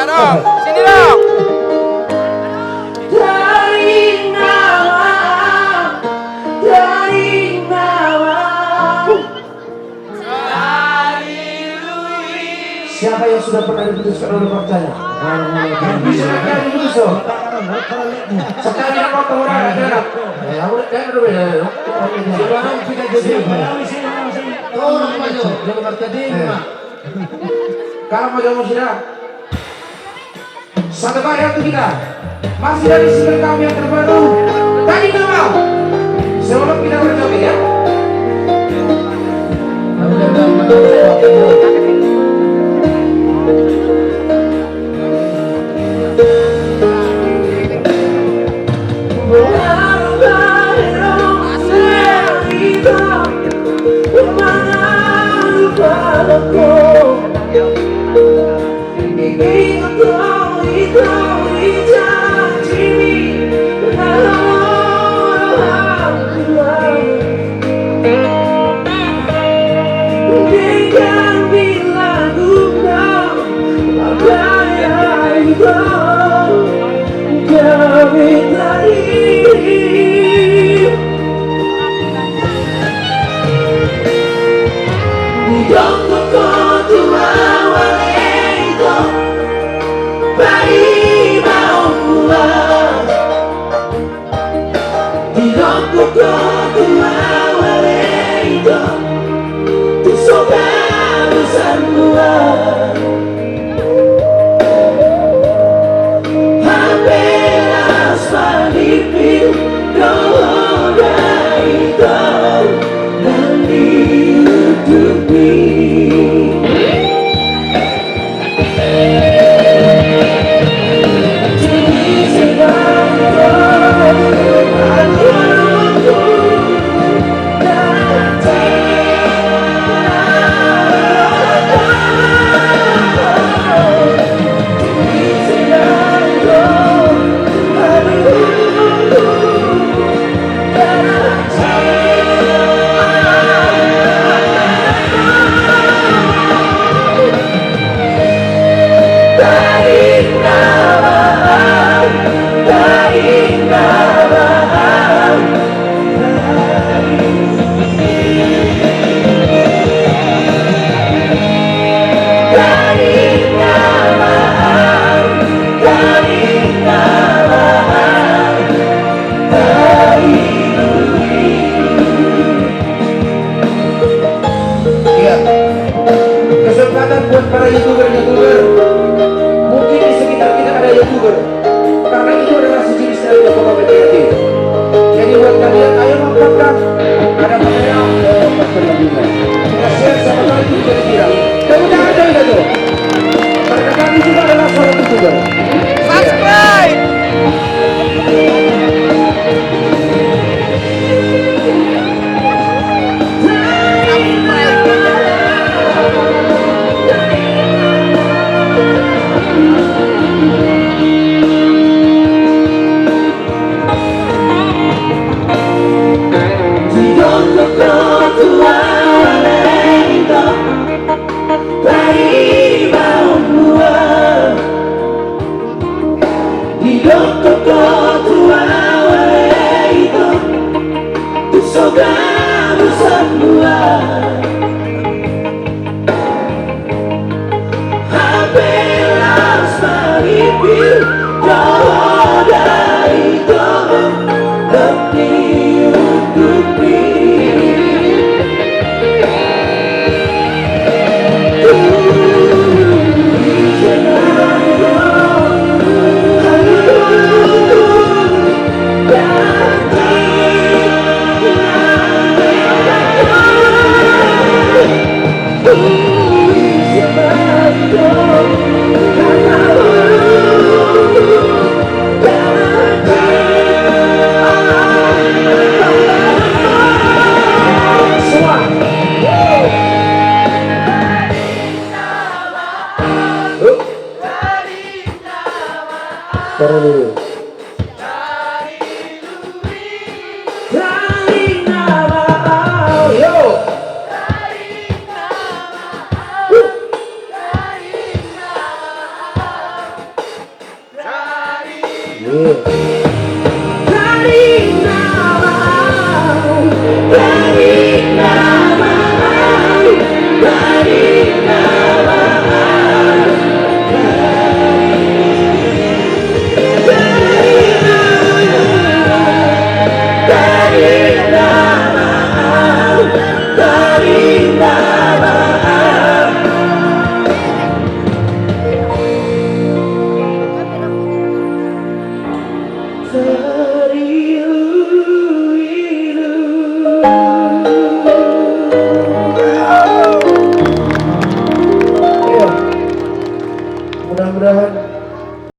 dong, sini dong. Siapa yang sudah pernah diputuskan oleh faktanya? Bisa jadi diputus. Sekali nak potong orang ada. Ya, udah kan udah beda. Sebelum kita jadi orang maju, jangan bertanya. Kalau mau jamu sudah. Satu kali untuk kita. Masih dari single kami yang terbaru. Tadi mau. Sebelum kita berjoget ya. Buat para youtuber, mungkin di sekitar kita ada youtuber, karena itu adalah sejenis dari Bapak kreatif. Jadi buat kalian, ayo mampirkan ada kamera juga. Kita share sama kalian juga kira. Tepuk tangan dong itu. Karena kami juga adalah seorang youtuber. Subscribe. Taruh dulu. Mudah-mudahan